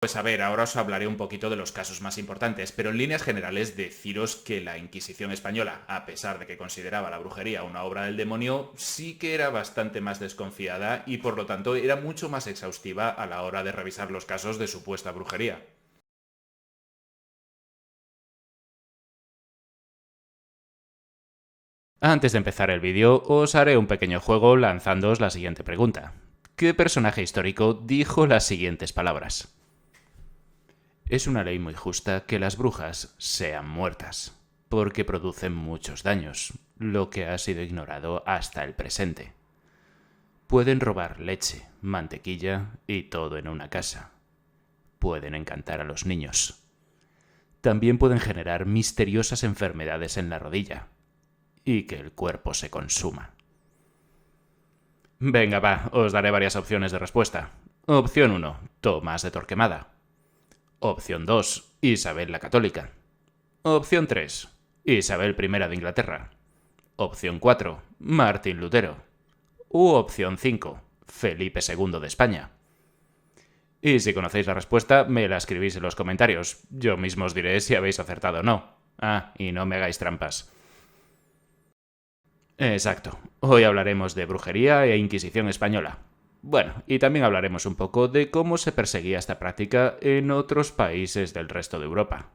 Pues a ver, ahora os hablaré un poquito de los casos más importantes, pero en líneas generales deciros que la Inquisición española, a pesar de que consideraba la brujería una obra del demonio, sí que era bastante más desconfiada y por lo tanto era mucho más exhaustiva a la hora de revisar los casos de supuesta brujería. Antes de empezar el vídeo, os haré un pequeño juego lanzándoos la siguiente pregunta. ¿Qué personaje histórico dijo las siguientes palabras? Es una ley muy justa que las brujas sean muertas, porque producen muchos daños, lo que ha sido ignorado hasta el presente. Pueden robar leche, mantequilla y todo en una casa. Pueden encantar a los niños. También pueden generar misteriosas enfermedades en la rodilla y que el cuerpo se consuma. Venga, va, os daré varias opciones de respuesta. Opción 1, Tomás de Torquemada. Opción 2, Isabel la Católica. Opción 3, Isabel I de Inglaterra. Opción 4, Martín Lutero. U opción 5, Felipe II de España. Y si conocéis la respuesta, me la escribís en los comentarios. Yo mismo os diré si habéis acertado o no. Ah, y no me hagáis trampas. Exacto. Hoy hablaremos de brujería e Inquisición española. Bueno, y también hablaremos un poco de cómo se perseguía esta práctica en otros países del resto de Europa.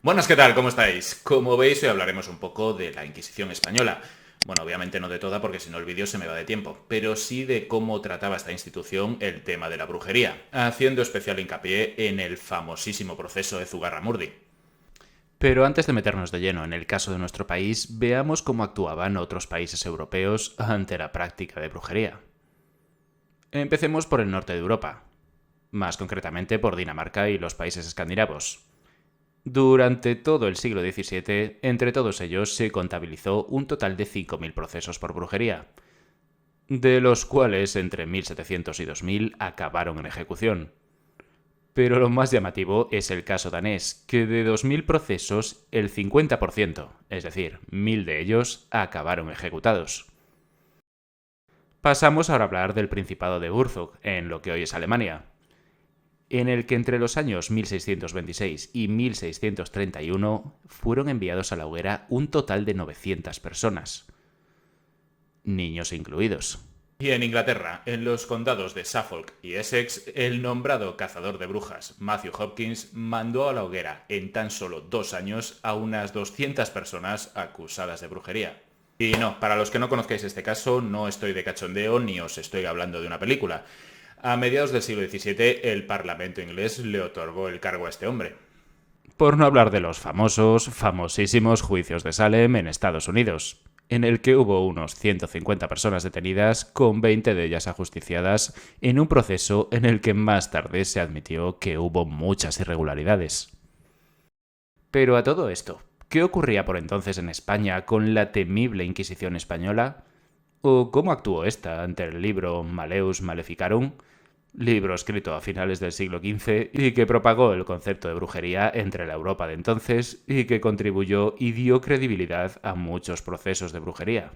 Buenas, ¿qué tal? ¿Cómo estáis? Como veis, hoy hablaremos un poco de la Inquisición española. Bueno, obviamente no de toda porque si no el vídeo se me va de tiempo, pero sí de cómo trataba esta institución el tema de la brujería, haciendo especial hincapié en el famosísimo proceso de Zugarramurdi. Pero antes de meternos de lleno en el caso de nuestro país, veamos cómo actuaban otros países europeos ante la práctica de brujería. Empecemos por el norte de Europa, más concretamente por Dinamarca y los países escandinavos. Durante todo el siglo XVII, entre todos ellos se contabilizó un total de 5.000 procesos por brujería, de los cuales entre 1700 y 2000 acabaron en ejecución. Pero lo más llamativo es el caso danés, que de 2.000 procesos, el 50%, es decir, 1.000 de ellos, acabaron ejecutados. Pasamos ahora a hablar del Principado de Würzburg, en lo que hoy es Alemania, en el que entre los años 1626 y 1631 fueron enviados a la hoguera un total de 900 personas, niños incluidos. Y en Inglaterra, en los condados de Suffolk y Essex, el nombrado cazador de brujas, Matthew Hopkins, mandó a la hoguera en tan solo 2 años a unas 200 personas acusadas de brujería. Y no, para los que no conozcáis este caso, no estoy de cachondeo ni os estoy hablando de una película. A mediados del siglo XVII, el Parlamento inglés le otorgó el cargo a este hombre. Por no hablar de los famosísimos juicios de Salem en Estados Unidos, en el que hubo unos 150 personas detenidas, con 20 de ellas ajusticiadas, en un proceso en el que más tarde se admitió que hubo muchas irregularidades. Pero a todo esto, ¿qué ocurría por entonces en España con la temible Inquisición española? ¿O cómo actuó esta ante el libro Maleus Maleficarum? Libro escrito a finales del siglo XV y que propagó el concepto de brujería entre la Europa de entonces y que contribuyó y dio credibilidad a muchos procesos de brujería.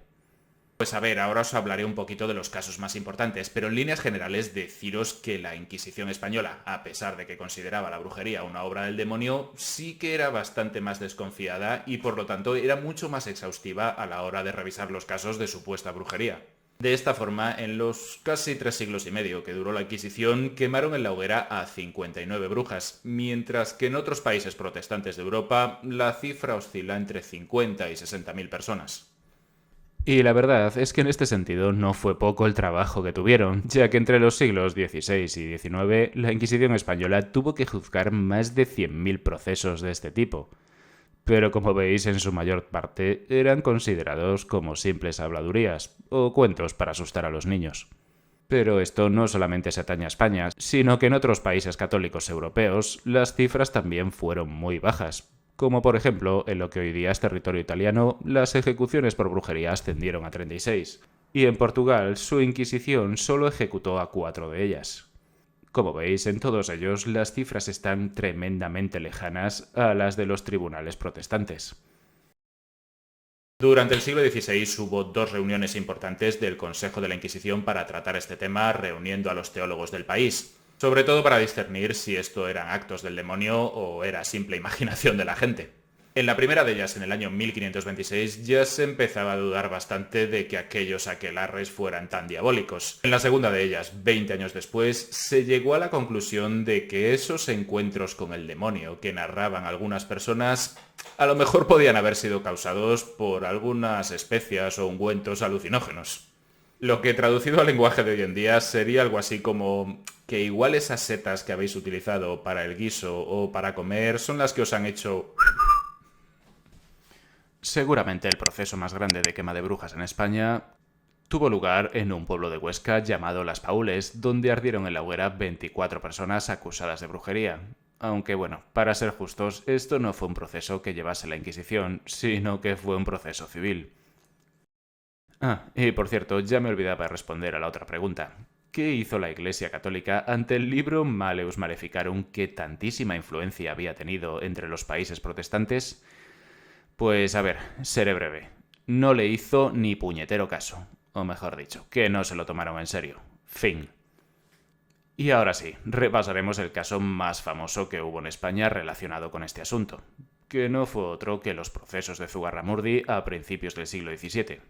Pues a ver, ahora os hablaré un poquito de los casos más importantes, pero en líneas generales deciros que la Inquisición española, a pesar de que consideraba la brujería una obra del demonio, sí que era bastante más desconfiada y por lo tanto era mucho más exhaustiva a la hora de revisar los casos de supuesta brujería. De esta forma, en los casi 3 siglos y medio que duró la Inquisición, quemaron en la hoguera a 59 brujas, mientras que en otros países protestantes de Europa la cifra oscila entre 50 y 60.000 personas. Y la verdad es que en este sentido no fue poco el trabajo que tuvieron, ya que entre los siglos XVI y XIX la Inquisición española tuvo que juzgar más de 100.000 procesos de este tipo. Pero como veis, en su mayor parte eran considerados como simples habladurías o cuentos para asustar a los niños. Pero esto no solamente se atañe a España, sino que en otros países católicos europeos las cifras también fueron muy bajas. Como por ejemplo, en lo que hoy día es territorio italiano, las ejecuciones por brujería ascendieron a 36, y en Portugal su Inquisición solo ejecutó a 4 de ellas. Como veis, en todos ellos las cifras están tremendamente lejanas a las de los tribunales protestantes. Durante el siglo XVI hubo 2 reuniones importantes del Consejo de la Inquisición para tratar este tema, reuniendo a los teólogos del país. sobre todo para discernir si esto eran actos del demonio o era simple imaginación de la gente. En la primera de ellas, en el año 1526, ya se empezaba a dudar bastante de que aquellos aquelarres fueran tan diabólicos. En la segunda de ellas, 20 años después, se llegó a la conclusión de que esos encuentros con el demonio que narraban algunas personas a lo mejor podían haber sido causados por algunas especias o ungüentos alucinógenos. Lo que traducido al lenguaje de hoy en día sería algo así como que igual esas setas que habéis utilizado para el guiso o para comer son las que os han hecho... Seguramente el proceso más grande de quema de brujas en España tuvo lugar en un pueblo de Huesca llamado Las Paules, donde ardieron en la hoguera 24 personas acusadas de brujería. Aunque bueno, para ser justos, esto no fue un proceso que llevase la Inquisición, sino que fue un proceso civil. Y por cierto, ya me olvidaba responder a la otra pregunta. ¿Qué hizo la Iglesia Católica ante el libro Maleus Maleficarum que tantísima influencia había tenido entre los países protestantes? Pues a ver, seré breve. No le hizo ni puñetero caso. O mejor dicho, que no se lo tomaron en serio. Fin. Y ahora sí, repasaremos el caso más famoso que hubo en España relacionado con este asunto, que no fue otro que los procesos de Zugarramurdi a principios del siglo XVII.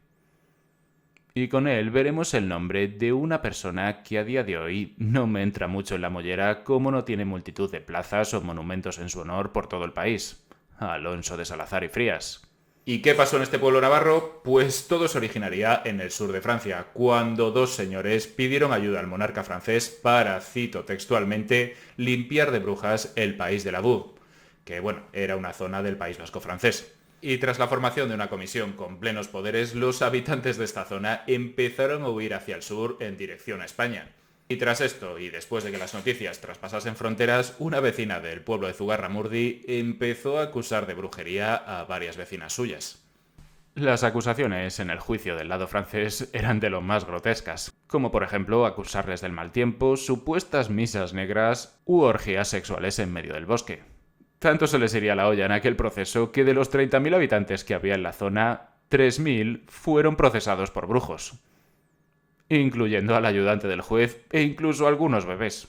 Y con él veremos el nombre de una persona que a día de hoy no me entra mucho en la mollera como no tiene multitud de plazas o monumentos en su honor por todo el país. Alonso de Salazar y Frías. ¿Y qué pasó en este pueblo navarro? Pues todo se originaría en el sur de Francia, cuando dos señores pidieron ayuda al monarca francés para, cito textualmente, limpiar de brujas el país de la Boue, que bueno, era una zona del País Vasco francés. Y tras la formación de una comisión con plenos poderes, los habitantes de esta zona empezaron a huir hacia el sur en dirección a España. Y tras esto, y después de que las noticias traspasasen fronteras, una vecina del pueblo de Zugarramurdi empezó a acusar de brujería a varias vecinas suyas. Las acusaciones en el juicio del lado francés eran de lo más grotescas, como por ejemplo acusarles del mal tiempo, supuestas misas negras u orgías sexuales en medio del bosque. Tanto se les iría la olla en aquel proceso que de los 30.000 habitantes que había en la zona, 3.000 fueron procesados por brujos, incluyendo al ayudante del juez e incluso algunos bebés.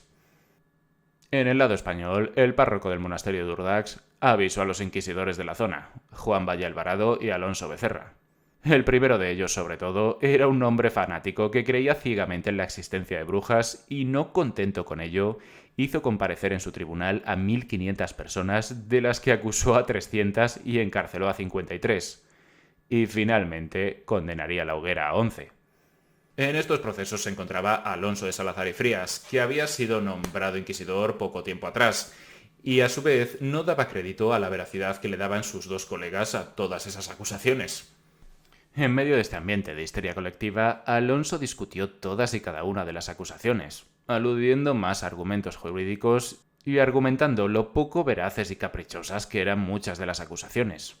En el lado español, el párroco del monasterio de Urdax avisó a los inquisidores de la zona, Juan Valle Alvarado y Alonso Becerra. El primero de ellos, sobre todo, era un hombre fanático que creía ciegamente en la existencia de brujas y, no contento con ello, hizo comparecer en su tribunal a 1.500 personas, de las que acusó a 300 y encarceló a 53. Y finalmente condenaría a la hoguera a 11. En estos procesos se encontraba Alonso de Salazar y Frías, que había sido nombrado inquisidor poco tiempo atrás, y a su vez no daba crédito a la veracidad que le daban sus dos colegas a todas esas acusaciones. En medio de este ambiente de histeria colectiva, Alonso discutió todas y cada una de las acusaciones, aludiendo más a argumentos jurídicos y argumentando lo poco veraces y caprichosas que eran muchas de las acusaciones.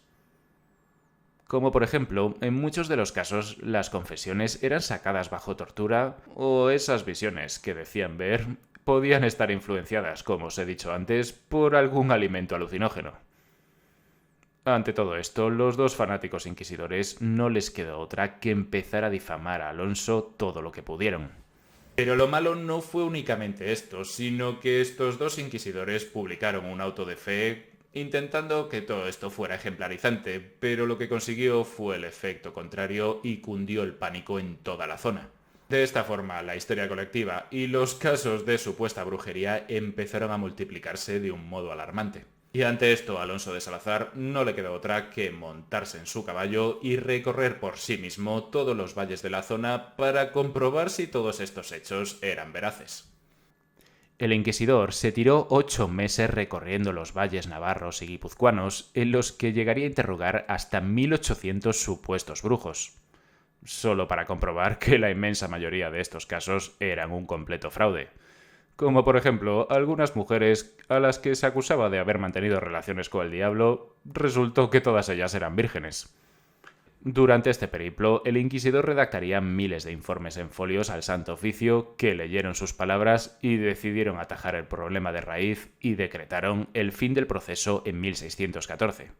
Como por ejemplo, en muchos de los casos las confesiones eran sacadas bajo tortura o esas visiones que decían ver podían estar influenciadas, como os he dicho antes, por algún alimento alucinógeno. Ante todo esto, los dos fanáticos inquisidores no les quedó otra que empezar a difamar a Alonso todo lo que pudieron. Pero lo malo no fue únicamente esto, sino que estos dos inquisidores publicaron un auto de fe intentando que todo esto fuera ejemplarizante, pero lo que consiguió fue el efecto contrario y cundió el pánico en toda la zona. De esta forma, la histeria colectiva y los casos de supuesta brujería empezaron a multiplicarse de un modo alarmante. Y ante esto, a Alonso de Salazar no le quedó otra que montarse en su caballo y recorrer por sí mismo todos los valles de la zona para comprobar si todos estos hechos eran veraces. El inquisidor se tiró 8 meses recorriendo los valles navarros y guipuzcoanos, en los que llegaría a interrogar hasta 1.800 supuestos brujos, solo para comprobar que la inmensa mayoría de estos casos eran un completo fraude. Como por ejemplo, algunas mujeres a las que se acusaba de haber mantenido relaciones con el diablo, resultó que todas ellas eran vírgenes. Durante este periplo, el inquisidor redactaría miles de informes en folios al Santo Oficio que leyeron sus palabras y decidieron atajar el problema de raíz y decretaron el fin del proceso en 1614.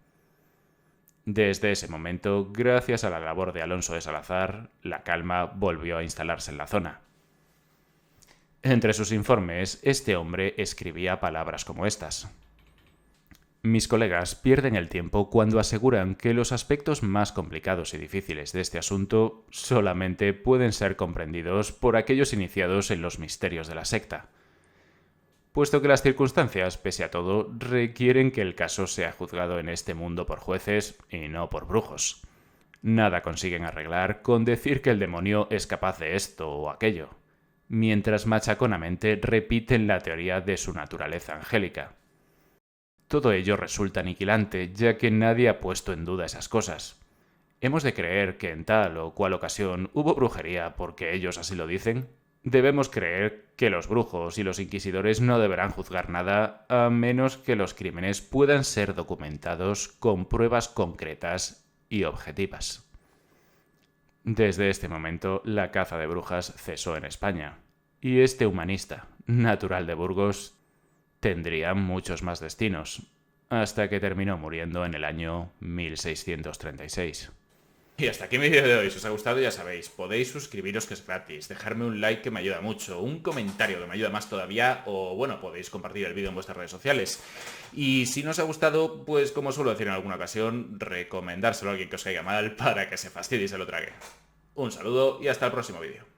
Desde ese momento, gracias a la labor de Alonso de Salazar, la calma volvió a instalarse en la zona. Entre sus informes, este hombre escribía palabras como estas. Mis colegas pierden el tiempo cuando aseguran que los aspectos más complicados y difíciles de este asunto solamente pueden ser comprendidos por aquellos iniciados en los misterios de la secta, puesto que las circunstancias, pese a todo, requieren que el caso sea juzgado en este mundo por jueces y no por brujos. Nada consiguen arreglar con decir que el demonio es capaz de esto o aquello, mientras machaconamente repiten la teoría de su naturaleza angélica. Todo ello resulta aniquilante, ya que nadie ha puesto en duda esas cosas. ¿Hemos de creer que en tal o cual ocasión hubo brujería porque ellos así lo dicen? Debemos creer que los brujos y los inquisidores no deberán juzgar nada a menos que los crímenes puedan ser documentados con pruebas concretas y objetivas. Desde este momento, la caza de brujas cesó en España, y este humanista, natural de Burgos, tendría muchos más destinos, hasta que terminó muriendo en el año 1636. Y hasta aquí mi vídeo de hoy. Si os ha gustado, ya sabéis, podéis suscribiros, que es gratis, dejarme un like que me ayuda mucho, un comentario que me ayuda más todavía, o bueno, podéis compartir el vídeo en vuestras redes sociales. Y si no os ha gustado, pues como suelo decir en alguna ocasión, recomendárselo a alguien que os caiga mal para que se fastidie y se lo trague. Un saludo y hasta el próximo vídeo.